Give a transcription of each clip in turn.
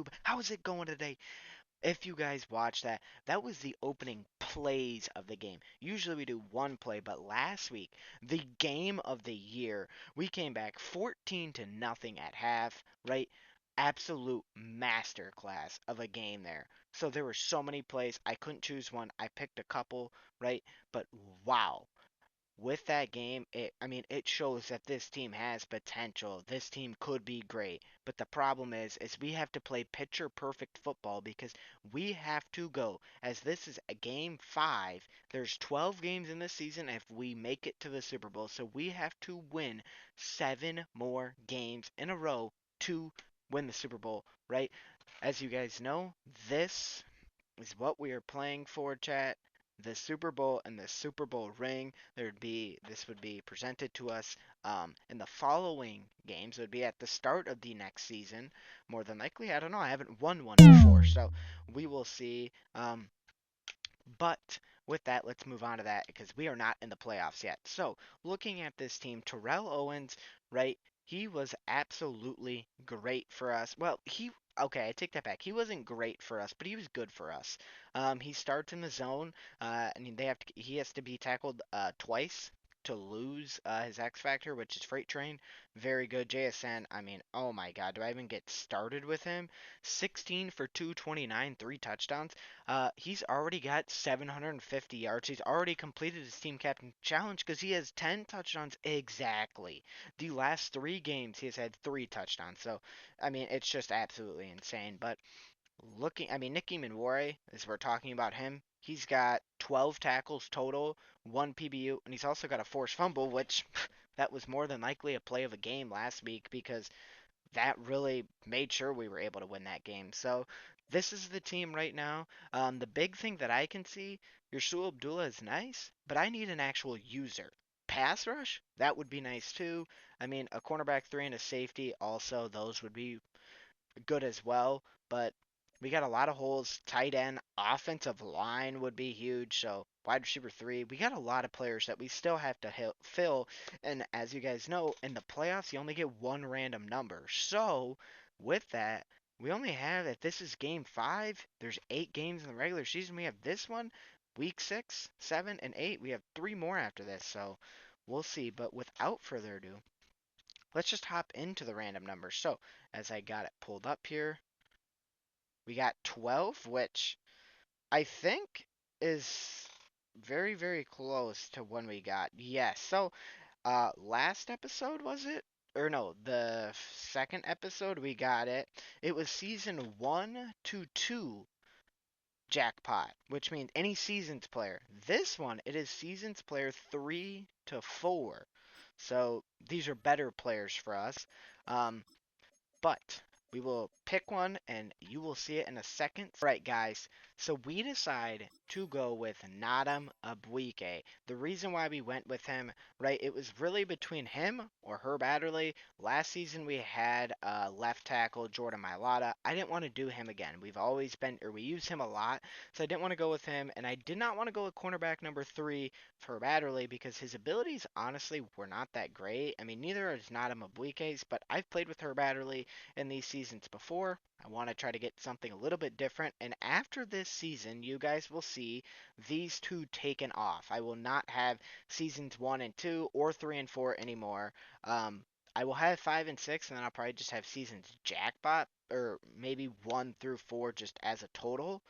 YouTube? How's it going today? If you guys watch that, that was the opening plays of the game. Usually we do one play, but last week, the game of the year, we came back 14 to nothing at half, right? Absolute masterclass of a game there. So there were so many plays. I couldn't choose one. I picked a couple, right? But wow, with that game, it shows that this team has potential. This team could be great. But the problem is we have to play picture perfect football because we have to go. As this is a game 5, there's 12 games in this season if we make it to the Super Bowl. So we have to win 7 more games in a row to win the Super Bowl, right? As you guys know, this is what we are playing for, chat. The Super Bowl and the Super Bowl ring. This would be presented to us in the following games. It would be at the start of the next season, more than likely. I don't know. I haven't won one before, so we will see. But with that, let's move on to that because we are not in the playoffs yet. So, looking at this team, Terrell Owens, right? He was absolutely great for us. Okay, I take that back. He wasn't great for us, but he was good for us. He starts in the zone, and he has to be tackled twice to lose his X Factor, which is Freight Train. Very good. JSN, oh my God, do I even get started with him? 16 for 229, 3 touchdowns. He's already got 750 yards. He's already completed his team captain challenge because he has 10 touchdowns exactly. The last 3 games, he has had 3 touchdowns. So, it's just absolutely insane. But Nick Emmanwori, as we're talking about him, he's got 12 tackles total, 1 PBU, and he's also got a forced fumble, which that was more than likely a play of a game last week because that really made sure we were able to win that game. So this is the team right now. The big thing that I can see, your Sue Abdullah is nice, but I need an actual user. Pass rush, that would be nice too. A cornerback 3 and a safety, also those would be good as well. But we got a lot of holes. Tight end, offensive line would be huge. So wide receiver 3, we got a lot of players that we still have to fill. And as you guys know, in the playoffs, you only get one random number. So with that, we only have, if this is game 5, there's 8 games in the regular season. We have this one, week 6, 7, and 8. We have 3 more after this. So we'll see. But without further ado, let's just hop into the random numbers. So, as I got it pulled up here, we got 12, which I think is very, very close to when we got. Yes. So, last episode was it? Or no, the second episode we got it. It was season 1 to 2 jackpot, which means any seasons player. This one, it is seasons player 3 to 4. So, these are better players for us. Um, but we will pick one and you will see it in a second. Right, guys, so we decide to go with Nadam Abuike. The reason why we went with him, right, it was really between him or Herb Adderley. Last season we had left tackle Jordan Mailata. I didn't want to do him again. We use him a lot, so I didn't want to go with him, and I did not want to go with cornerback number 3 for Herb Adderley because his abilities honestly were not that great. Neither is Nadam Abuike's, but I've played with Herb Adderley in these seasons before. I want to try to get something a little bit different. And after this season, you guys will see these two taken off. I will not have seasons 1 and 2 or 3 and 4 anymore. I will have 5 and 6, and then I'll probably just have seasons jackpot or maybe 1 through 4 just as a total.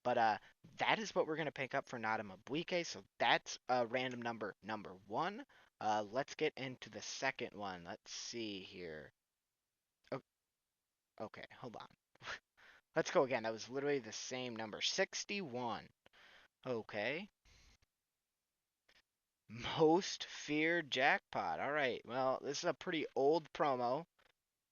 But that is what we're going to pick up for Nadam Abuike. So that's random number 1. Let's get into the second one. Let's see here. Okay, hold on. Let's go again. That was literally the same number. 61. Okay. Most feared jackpot. All right. Well, this is a pretty old promo,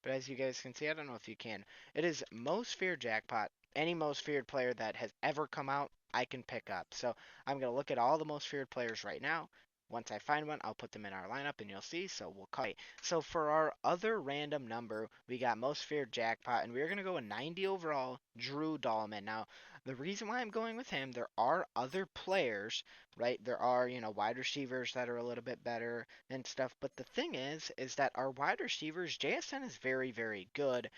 but as you guys can see, I don't know if you can. It is most feared jackpot. Any most feared player that has ever come out, I can pick up. So I'm going to look at all the most feared players right now. Once I find one, I'll put them in our lineup and you'll see. So we'll call it. So for our other random number, we got most feared jackpot, and we're going to go with 90 overall, Drew Dahlman. Now, the reason why I'm going with him, there are other players, right? There are, wide receivers that are a little bit better and stuff. But the thing is that our wide receivers, JSN is very, very good.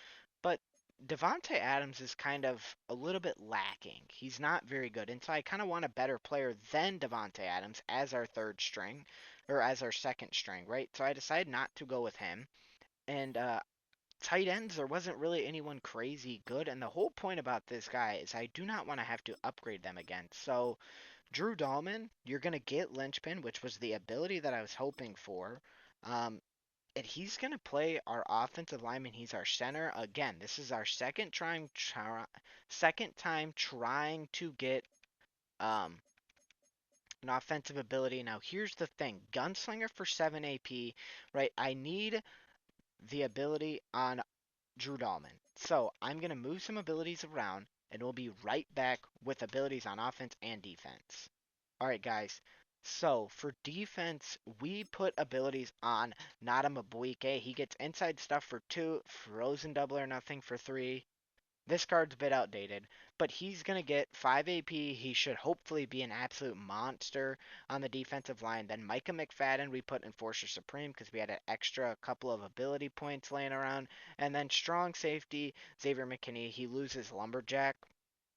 But Devonte Adams is kind of a little bit lacking. He's not very good, and so I kind of want a better player than Devonte Adams as our third string, or as our second string, right? So I decided not to go with him. And tight ends, there wasn't really anyone crazy good. And the whole point about this guy is I do not want to have to upgrade them again. So Drew Dahlman, you're going to get linchpin, which was the ability that I was hoping for. And he's going to play our offensive lineman. He's our center. Again, this is our second time trying to get um, an offensive ability. Now, here's the thing. Gunslinger for 7 AP, right? I need the ability on Drew Dahlman. So I'm going to move some abilities around, and we'll be right back with abilities on offense and defense. All right, guys. So for defense, we put abilities on Nada Mabuike. He gets inside stuff for 2, frozen double or nothing for 3. This card's a bit outdated, but he's going to get 5 AP. He should hopefully be an absolute monster on the defensive line. Then Micah McFadden we put Enforcer Supreme because we had an extra couple of ability points laying around. And then strong safety, Xavier McKinney. He loses Lumberjack.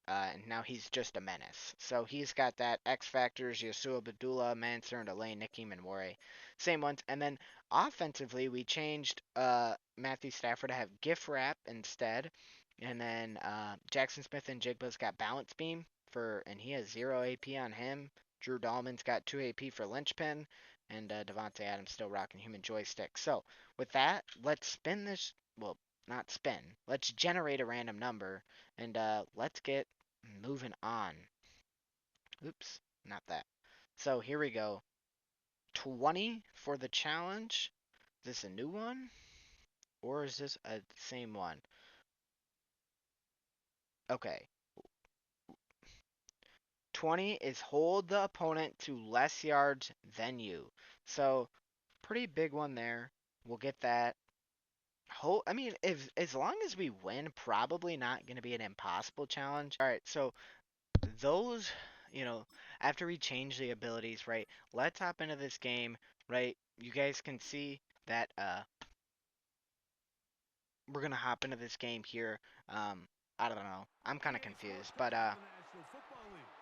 And now he's just a menace. So he's got that X Factors, Yasua Badula, Mansur, and Elaine, Nick Emmanwori. Same ones. And then offensively, we changed Matthew Stafford to have gift wrap instead. And then Jackson Smith and Jigba's got balance beam and he has 0 AP on him. Drew Dahlman's got 2 AP for linchpin, and Devontae Adams still rocking human joystick. So with that, let's spin this. Well, not spin. Let's generate a random number, and let's get moving on. Oops, not that. So here we go. 20 for the challenge. Is this a new one? Or is this a same one? Okay. 20 is hold the opponent to less yards than you. So, pretty big one there. We'll get that. I mean, if as long as we win, probably not going to be an impossible challenge. All right, so those, you know, after we change the abilities, right? Let's hop into this game, right? You guys can see that we're gonna hop into this game here. I don't know. I'm kind of confused, but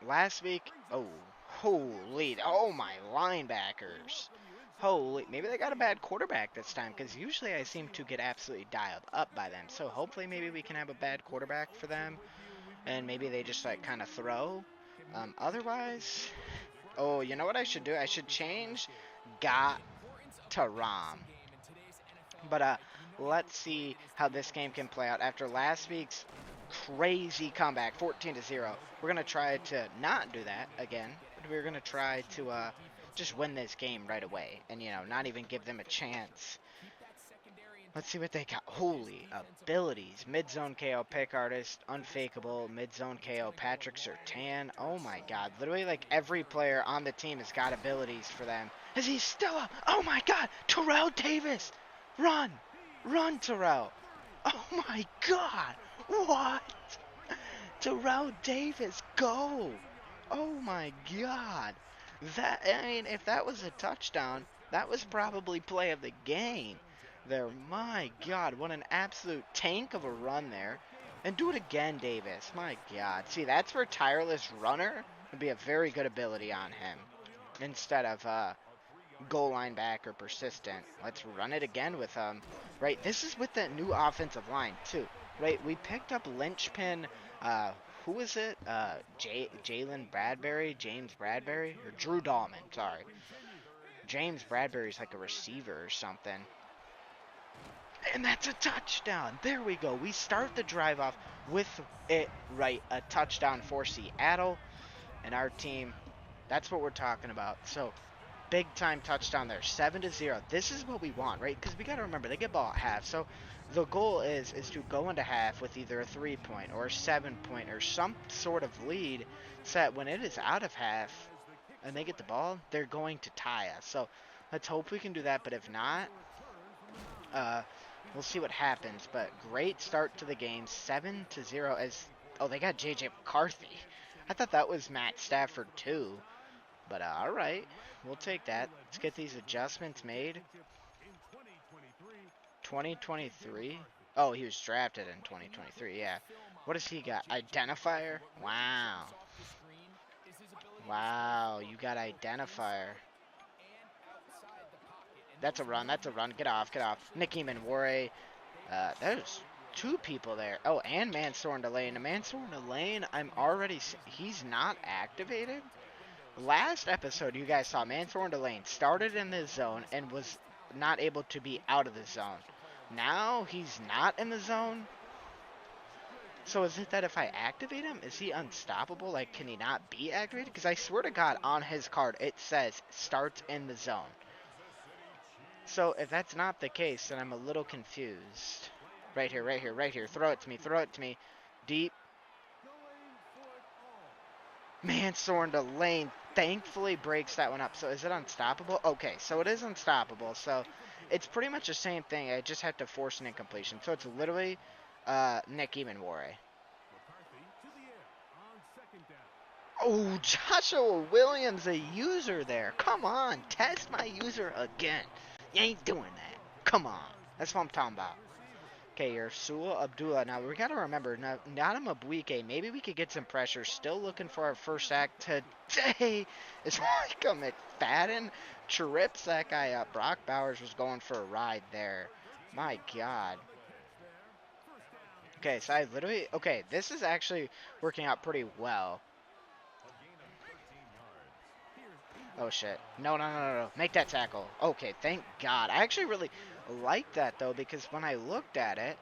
last week, oh my linebackers. Holy, maybe they got a bad quarterback this time because usually I seem to get absolutely dialed up by them. So hopefully maybe we can have a bad quarterback for them and maybe they just like kind of throw. Otherwise, oh, you know what I should do? I should change got to ROM. But let's see how this game can play out after last week's crazy comeback, 14-0. We're gonna try to not do that again. But we're gonna try to just win this game right away, and not even give them a chance. Let's see what they got. Holy abilities. Mid-zone KO pick artist, unfakeable, mid-zone KO Patrick Surtain. Oh my god. Literally like every player on the team has got abilities for them. Is he still up? Oh my god. Terrell Davis. Run. Run, Terrell. Oh my god. What? Terrell Davis. Go. Oh my god. I mean, if that was a touchdown, that was probably play of the game there. My God, what an absolute tank of a run there. And do it again, Davis. My God. See, that's for tireless runner. Would be a very good ability on him. Instead of goal line back or persistent. Let's run it again with right, this is with the new offensive line, too. Right, we picked up linchpin, who was it? Jalen Bradbury? James Bradbury? Or Drew Dahlman, sorry. James Bradbury's like a receiver or something. And that's a touchdown. There we go. We start the drive off with it right. A touchdown for Seattle. And our team, that's what we're talking about. So, big time touchdown there. 7-0. This is what we want, right? Because we got to remember, they get ball at half. So, the goal is to go into half with either a 3-point or a 7-point or some sort of lead set when it is out of half and they get the ball, they're going to tie us. So, let's hope we can do that. But if not, we'll see what happens. But great start to the game, 7-0. They got JJ McCarthy. I thought that was Matt Stafford too. But all right, we'll take that. Let's get these adjustments made. 2023. Oh, he was drafted in 2023, yeah. What does he got? Identifier? Wow. Wow, you got identifier. That's a run, that's a run. Get off, get off. Nick Emmanwori. There's two people there. Oh, and Mansour Delane. Mansour Delane, he's not activated. Last episode, you guys saw Mansour Delane started in the zone and was not able to be out of the zone. Now he's not in the zone. So is it that if I activate him, is he unstoppable? Like, can he not be activated? Because I swear to God, on his card, it says starts in the zone. So if that's not the case, then I'm a little confused. Right here, right here, right here. Throw it to me, throw it to me. Deep. Mansour Delane thankfully breaks that one up. So is it unstoppable? Okay, so it is unstoppable. So it's pretty much the same thing. I just have to force an incompletion. So it's literally Nick Emmanwori. Oh, Joshua Williams, a user there. Come on, test my user again. You ain't doing that. Come on. That's what I'm talking about. Okay, you're Sua Abdullah. Now, we got to remember, Nana Mabuike, maybe we could get some pressure. Still looking for our first sack today. It's like a McFadden trips that guy up. Brock Bowers was going for a ride there. My God. Okay, so okay, this is actually working out pretty well. Oh, shit. No, no, no, no, no. Make that tackle. Okay, thank God. I actually really like that, though, because when I looked at it,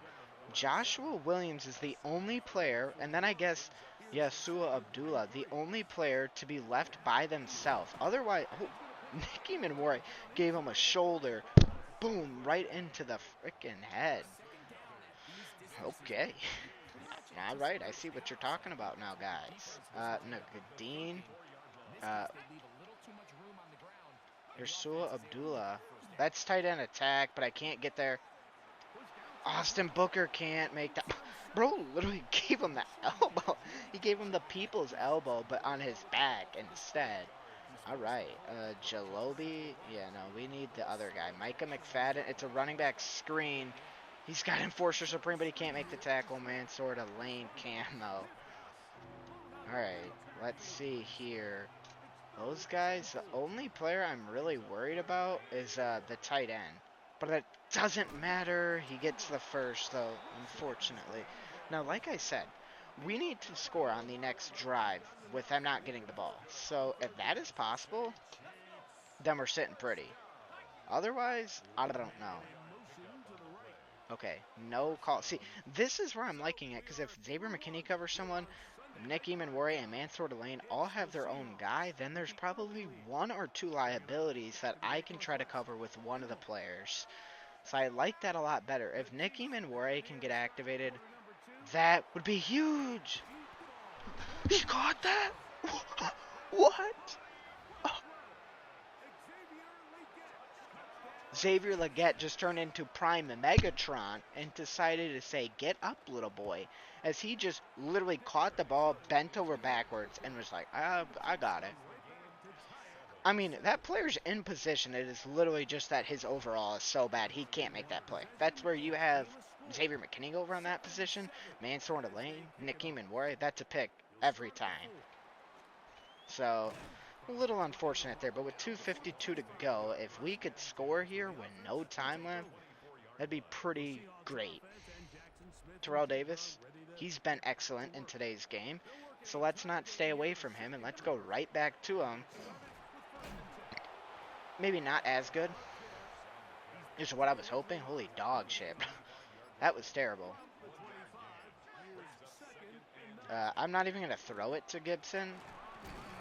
Joshua Williams is the only player, and then I guess Yasua Abdullah, the only player to be left by themselves. Otherwise, Nick Emmanwori gave him a shoulder. Boom, right into the freaking head. Okay. All right, I see what you're talking about now, guys. Nagadeen. Yasua Abdullah. That's tight end attack, but I can't get there. Austin Booker can't make that. Bro literally gave him the elbow. He gave him the people's elbow, but on his back instead. All right. Jalobi. Yeah, no, we need the other guy. Micah McFadden. It's a running back screen. He's got Enforcer Supreme, but he can't make the tackle, man. Sort of lane camo. All right. Let's see here. Those guys, the only player I'm really worried about is the tight end. But it doesn't matter. He gets the first, though, unfortunately. Now, like I said, we need to score on the next drive with them not getting the ball. So if that is possible, then we're sitting pretty. Otherwise, I don't know. Okay, no call. See, this is where I'm liking it, because if Xavier McKinney covers someone, Nick Emmanwori and Mansour Delane all have their own guy, then there's probably one or two liabilities that I can try to cover with one of the players. So I like that a lot better. If Nick Emmanwori can get activated, that would be huge. He caught that? What? Oh. Xavier Legette just turned into Prime Megatron and decided to say, "Get up, little boy," as he just literally caught the ball, bent over backwards, and was like, I got it. I mean, that player's in position. It is literally just that his overall is so bad, he can't make that play. That's where you have Xavier McKinney over on that position, Mansour Delane, Nick Emmanwori. That's a pick every time. So, a little unfortunate there, but with 2:52 to go, if we could score here with no time left, that'd be pretty great. Terrell Davis, he's been excellent in today's game, so let's not stay away from him, and let's go right back to him. Maybe not as good, is what I was hoping. Holy dog shit. That was terrible. I'm not even going to throw it to Gibson.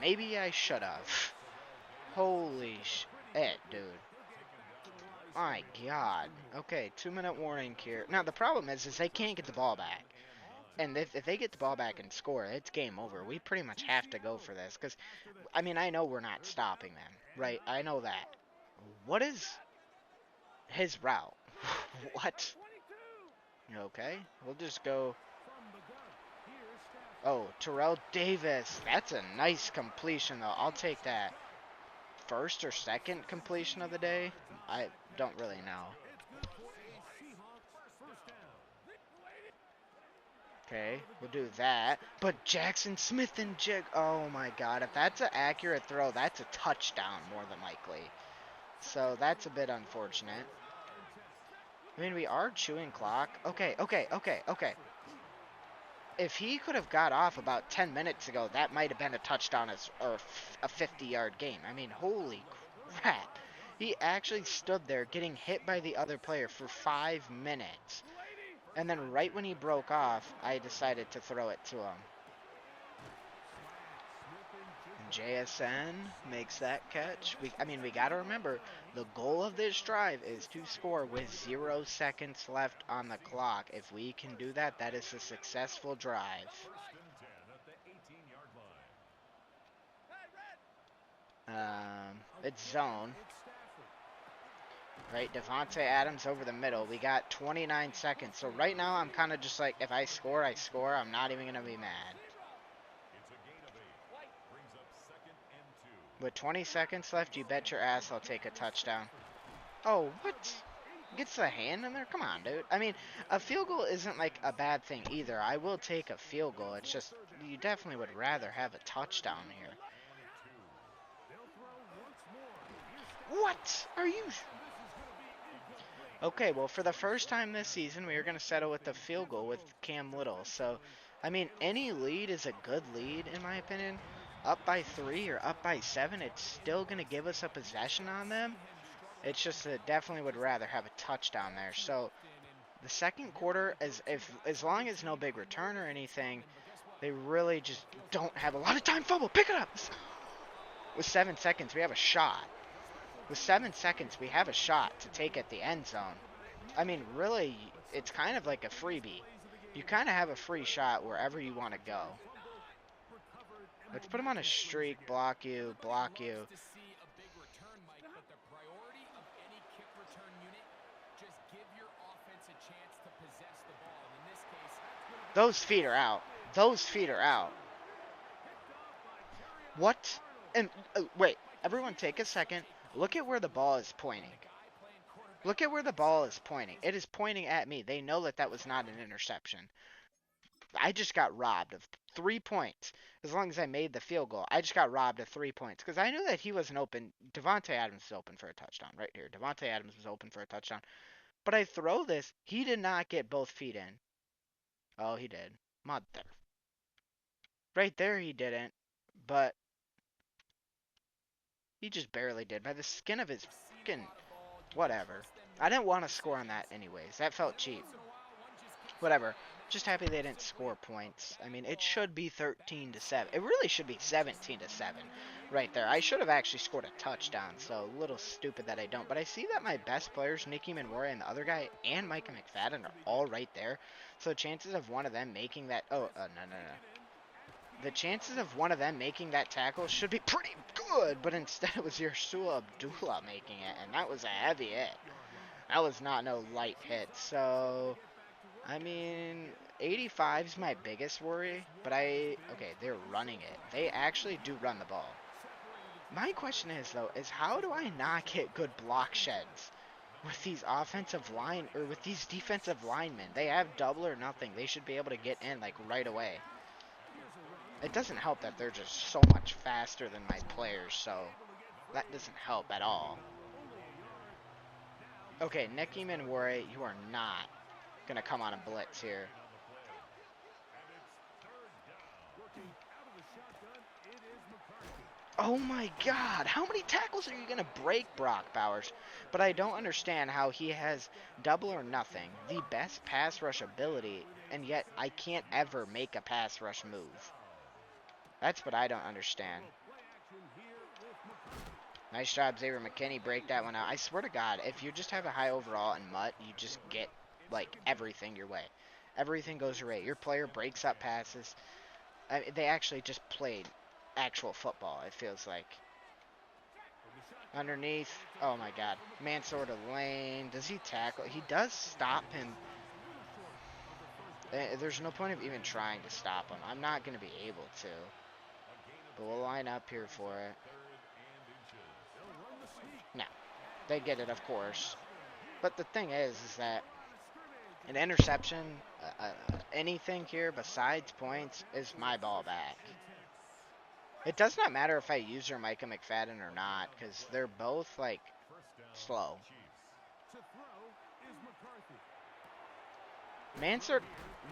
Maybe I should have. Holy shit, dude. My God. Okay, 2-minute warning here. Now, the problem is they can't get the ball back. And if they get the ball back and score, it's game over. We pretty much have to go for this. Because, I mean, I know we're not stopping them. Right? I know that. What is his route? What? Okay, we'll just go. Oh, Terrell Davis. That's a nice completion, though. I'll take that. First or second completion of the day? I don't really know. Okay, we'll do that. But Jackson Smith and oh my God, if that's an accurate throw, that's a touchdown more than likely. So that's a bit unfortunate. I mean, we are chewing clock. Okay. If he could have got off about 10 minutes ago, that might have been a touchdown or a 50-yard game. I mean, holy crap. He actually stood there getting hit by the other player for 5 minutes. And then right when he broke off, I decided to throw it to him. And JSN makes that catch. We got to remember, the goal of this drive is to score with 0 seconds left on the clock. If we can do that, that is a successful drive. It's zone. Right, Devontae Adams over the middle. We got 29 seconds. So right now, I'm kind of just like, if I score, I score. I'm not even going to be mad. With 20 seconds left, you bet your ass I'll take a touchdown. Oh, what? Gets the hand in there? Come on, dude. I mean, a field goal isn't like a bad thing either. I will take a field goal. It's just, you definitely would rather have a touchdown here. What? Are you... Okay, well, for the first time this season, we are going to settle with the field goal with Cam Little. So, I mean, any lead is a good lead, in my opinion. Up by 3 or up by 7, it's still going to give us a possession on them. It's just that definitely would rather have a touchdown there. So, the second quarter, as long as no big return or anything, they really just don't have a lot of time. Fumble, pick it up! With 7 seconds, we have a shot. With 7 seconds, we have a shot to take at the end zone. I mean, really, it's kind of like a freebie. You kind of have a free shot wherever you want to go. Let's put him on a streak, block you. Those feet are out. What? And, wait, everyone take a second. Look at where the ball is pointing. It is pointing at me. They know that was not an interception. I just got robbed of 3 points. As long as I made the field goal, I just got robbed of 3 points. Because I knew that he wasn't open. Devontae Adams was open for a touchdown. Right here. Devontae Adams was open for a touchdown. But I throw this. He did not get both feet in. Oh, he did. Mother. Right there he didn't. But he just barely did. By the skin of his fucking... Whatever. I didn't want to score on that anyways. That felt cheap. Whatever. Just happy they didn't score points. I mean, it should be 13-7. It really should be 17-7 right there. I should have actually scored a touchdown, so a little stupid that I don't. But I see that my best players, Nick Emmanwori and the other guy, and Micah McFadden are all right there. So chances of one of them making that... no. The chances of one of them making that tackle should be pretty good, but instead it was Yeshua Abdullah making it, and that was a heavy hit. That was not no light hit, so... I mean, 85 is my biggest worry, but okay, they're running it. They actually do run the ball. My question is, though, how do I not get good block sheds with these with these defensive linemen? They have double or nothing. They should be able to get in, like, right away. It doesn't help that they're just so much faster than my players, so that doesn't help at all. Okay, Nick Emmanwori, you are not gonna come on a blitz here. Oh my God, how many tackles are you gonna break, Brock Bowers? But I don't understand how he has double or nothing, the best pass rush ability, and yet I can't ever make a pass rush move. That's what I don't understand. Nice job, Xavier McKinney. Break that one out. I swear to God, if you just have a high overall and mutt, you just get, like, everything your way. Everything goes your way. Your player breaks up passes. They actually just played actual football, it feels like. Underneath. Oh, my God. Mansour to Lane. Does he tackle? He does stop him. There's no point of even trying to stop him. I'm not going to be able to. But we'll line up here for it. No. They get it, of course. But the thing is that An interception, anything here besides points is my ball back. It does not matter if I use your Micah McFadden or not, because they're both, like, slow. Mansard,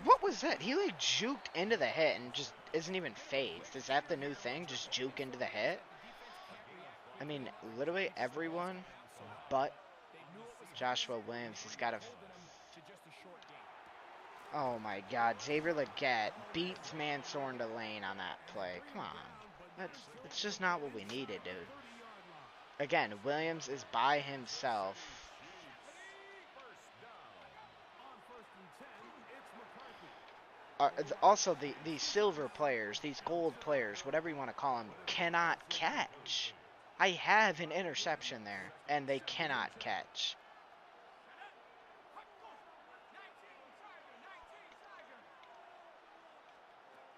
what was that? He, like, juked into the hit and just isn't even phased. Is that the new thing? Just juke into the hit? I mean, literally everyone but Joshua Williams has got a... Oh, my God. Xavier Legette beats Mansour into lane on that play. Come on. That's just not what we needed, dude. Again, Williams is by himself. Also, these silver players, these gold players, whatever you want to call them, cannot catch. I have an interception there, and they cannot catch.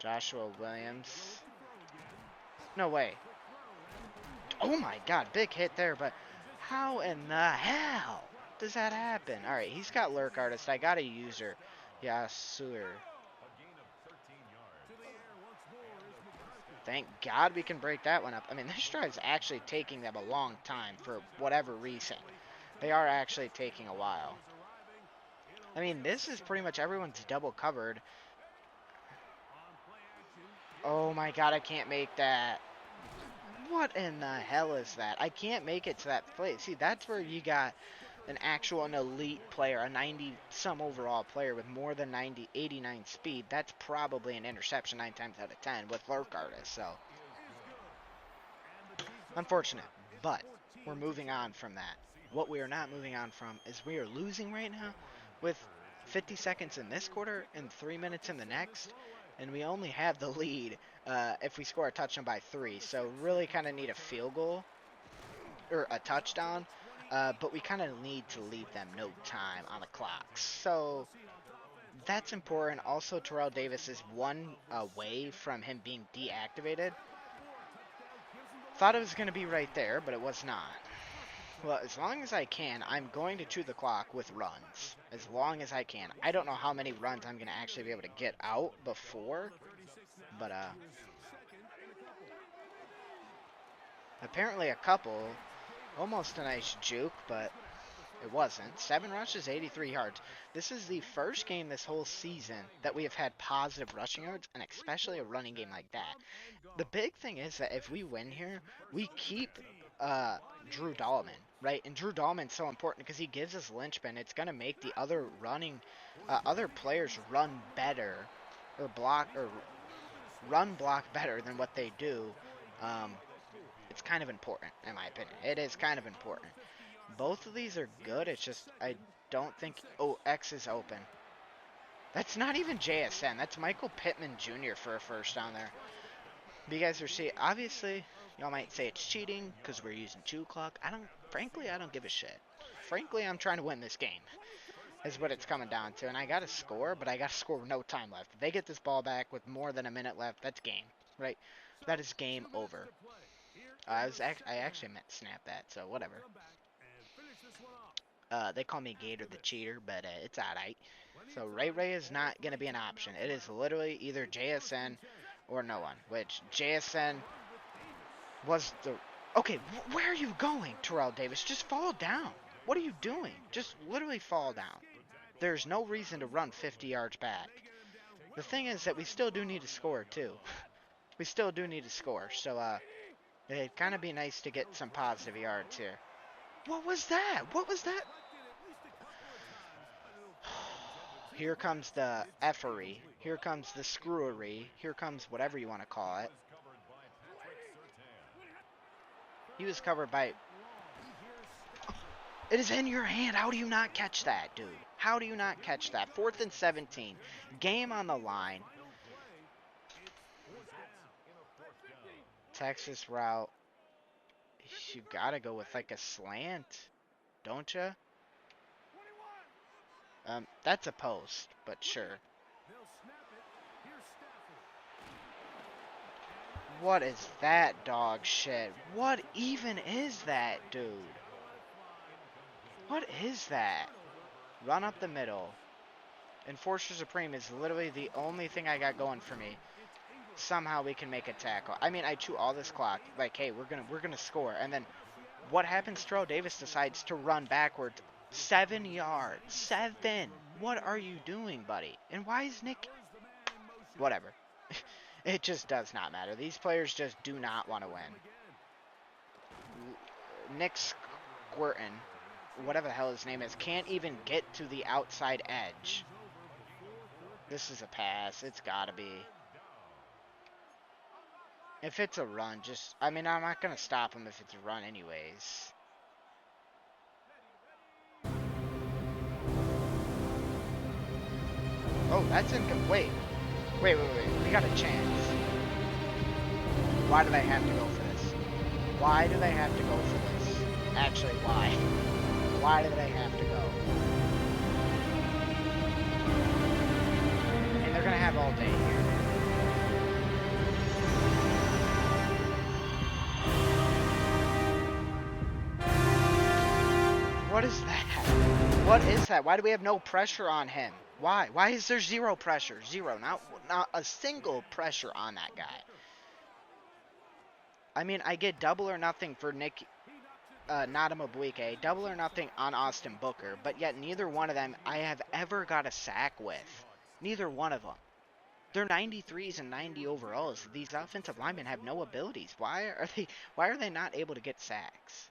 Joshua Williams. No way. Oh my God, big hit there, but how in the hell does that happen? All right, he's got lurk artist. I got a user. Yeah, sewer. Thank God we can break that one up. I mean, this drive's actually taking them a long time for whatever reason. They are actually taking a while. I mean, this is pretty much everyone's double covered. Oh my God, I can't make that. What in the hell is that? I can't make it to that place. See, that's where you got an elite player, a 90-some overall player with more than 89 speed. That's probably an interception 9 times out of 10 with lurk artists. So, unfortunate, but we're moving on from that. What we are not moving on from is we are losing right now with 50 seconds in this quarter and 3 minutes in the next, and we only have the lead if we score a touchdown by 3. So really kind of need a field goal or a touchdown, but we kind of need to leave them no time on the clock. So that's important. Also, Terrell Davis is one away from him being deactivated. Thought it was going to be right there, but it was not. Well, as long as I can, I'm going to chew the clock with runs. As long as I can. I don't know how many runs I'm going to actually be able to get out before, but apparently a couple. Almost a nice juke, but it wasn't. 7 rushes, 83 yards. This is the first game this whole season that we have had positive rushing yards, and especially a running game like that. The big thing is that if we win here, we keep Drew Dahlman, right? And Drew Dahlman's so important because he gives us linchpin. It's going to make the other other players run better or run block better than what they do. It's kind of important, in my opinion. It is kind of important. Both of these are good. It's just I don't think... Oh, X is open. That's not even JSN. That's Michael Pittman Jr. for a first down there. But you guys are seeing... Obviously, y'all might say it's cheating because we're using chew clock. Frankly, I don't give a shit. Frankly, I'm trying to win this game. Is what it's coming down to. And I got to score, but I got to score with no time left. If they get this ball back with more than a minute left, that's game. Right? That is game over. I actually meant to snap that, so whatever. They call me Gator the Cheater, but it's alright. So Ray is not going to be an option. It is literally either JSN or no one, which JSN was the... Okay, where are you going, Terrell Davis? Just fall down. What are you doing? Just literally fall down. There's no reason to run 50 yards back. The thing is that we still do need to score, too. We still do need to score, so, it'd kind of be nice to get some positive yards here. What was that? What was that? Here comes the effery. Here comes the screwery. Here comes whatever you want to call it. He was covered by... It is in your hand. How do you not catch that, dude? How do you not catch that? 4th and 17. Game on the line. Texas route. You gotta go with like a slant, don't you? That's a post, but sure. What is that dog shit? What even is that, dude? What is that? Run up the middle. Enforcer Supreme is literally the only thing I got going for me. Somehow we can make a tackle. I mean, I chew all this clock. Like, hey, we're gonna score, and then what happens? Terrell Davis decides to run backwards 7 yards. 7. What are you doing, buddy? And why is Nick? Whatever. It just does not matter. These players just do not want to win. Nick Squirtin, whatever the hell his name is, can't even get to the outside edge. This is a pass. It's got to be. If it's a run, I mean, I'm not going to stop him if it's a run anyways. Oh, that's incomplete. Wait. We got a chance. Why do they have to go for this? Why do they have to go for this? Actually, why? Why do they have to go? And they're going to have all day here. What is that? What is that? Why do we have no pressure on him? Why? Why is there zero pressure? Zero. Not a single pressure on that guy. I mean, I get double or nothing for Nick Nadamobuike, double or nothing on Austin Booker, but yet neither one of them I have ever got a sack with. Neither one of them. They're 93s and 90 overalls. These offensive linemen have no abilities. Why are they not able to get sacks?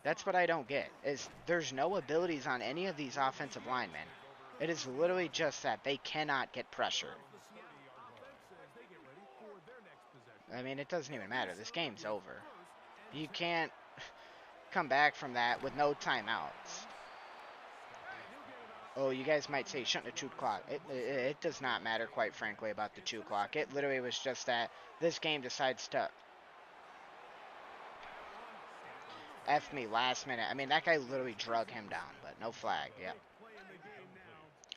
That's what I don't get. Is there's no abilities on any of these offensive linemen. It is literally just that they cannot get pressure. I mean, it doesn't even matter. This game's over. You can't come back from that with no timeouts. Oh, you guys might say, shouldn't have chewed clock. It does not matter, quite frankly, about the chew clock. It literally was just that this game decides to F me last minute. I mean, that guy literally drug him down, but no flag. Yep.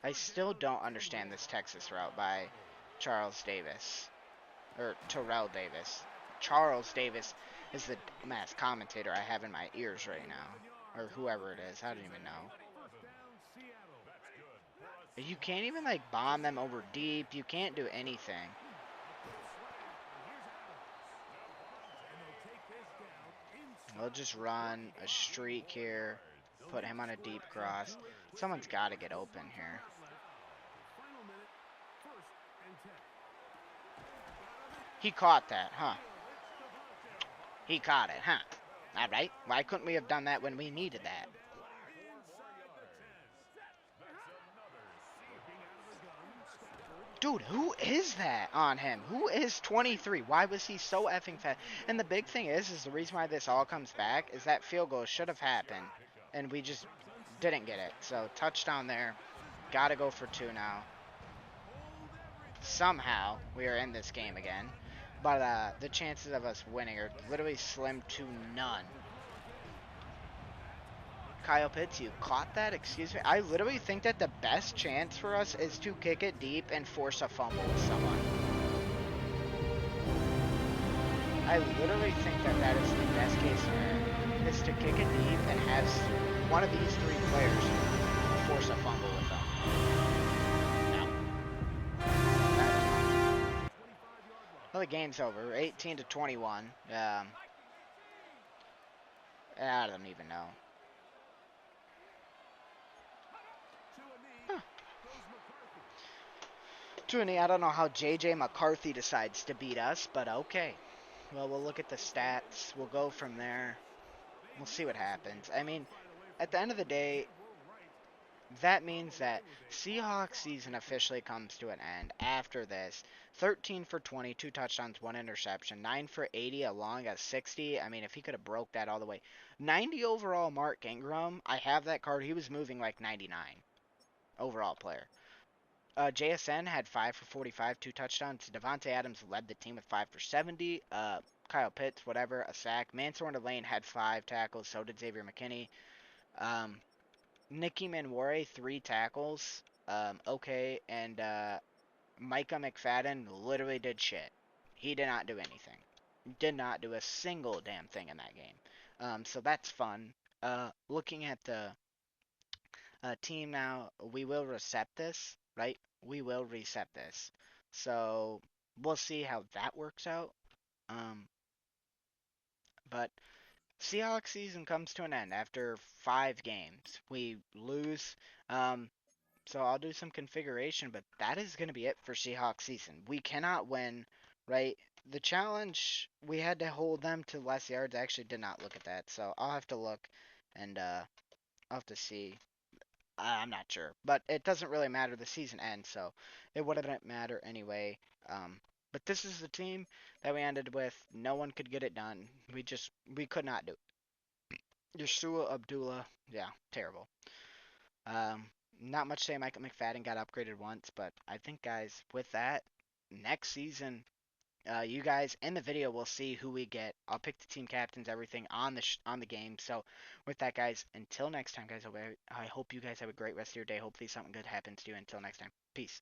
I still don't understand this Texas route by Charles Davis. Or Terrell Davis. Charles Davis is the mass commentator I have in my ears right now. Or whoever it is. I don't even know. You can't even, like, bomb them over deep. You can't do anything. We'll just run a streak here. Put him on a deep cross. Someone's got to get open here. He caught that, huh? He caught it, huh? All right. Why couldn't we have done that when we needed that? Dude, who is that on him? Who is 23? Why was he so effing fast? And the big thing is the reason why this all comes back is that field goal should have happened. And we just didn't get it. So, touchdown there. Gotta go for 2 now. Somehow, we are in this game again. But the chances of us winning are literally slim to none. Kyle Pitts, you caught that? Excuse me? I literally think that the best chance for us is to kick it deep and force a fumble with someone. I literally think that that is the best case scenario, is to kick it deep and have one of these 3 players force a fumble with them. No. Well, the game's over. 18-21. I don't even know. I don't know how J.J. McCarthy decides to beat us, but okay. Well, we'll look at the stats. We'll go from there. We'll see what happens. I mean, at the end of the day, that means that Seahawks season officially comes to an end after this. 13 for 20, 2 touchdowns, 1 interception, 9 for 80 along a 60. I mean, if he could have broke that all the way. 90 overall Mark Ingram. I have that card. He was moving like 99 overall player. JSN had 5 for 45, 2 touchdowns. Devontae Adams led the team with 5 for 70. Kyle Pitts, whatever, a sack. Mansour Lane had 5 tackles. So did Xavier McKinney. Nick Emmanwori, 3 tackles. Okay. And Micah McFadden literally did shit. He did not do anything. Did not do a single damn thing in that game. So that's fun. Looking at the team now. We will reset this, right? We will reset this. So we'll see how that works out. Um, but Seahawks season comes to an end after 5 games. We lose. Um, so I'll do some configuration, but that is going to be it for Seahawks season. We cannot win, right? The challenge, we had to hold them to less yards. I actually did not look at that, so I'll have to look and I'll have to see. I'm not sure, but it doesn't really matter. The season ends, so it wouldn't matter anyway. But this is the team that we ended with. No one could get it done. We could not do it. Yeshua Abdullah, yeah, terrible. Um, Not much to say. Michael McFadden got upgraded once, but I think, guys, with that, next season, you guys in the video will see who we get. I'll pick the team captains, everything on the game. So, with that, guys, until next time, guys, I hope you guys have a great rest of your day. Hopefully, something good happens to you. Until next time, peace.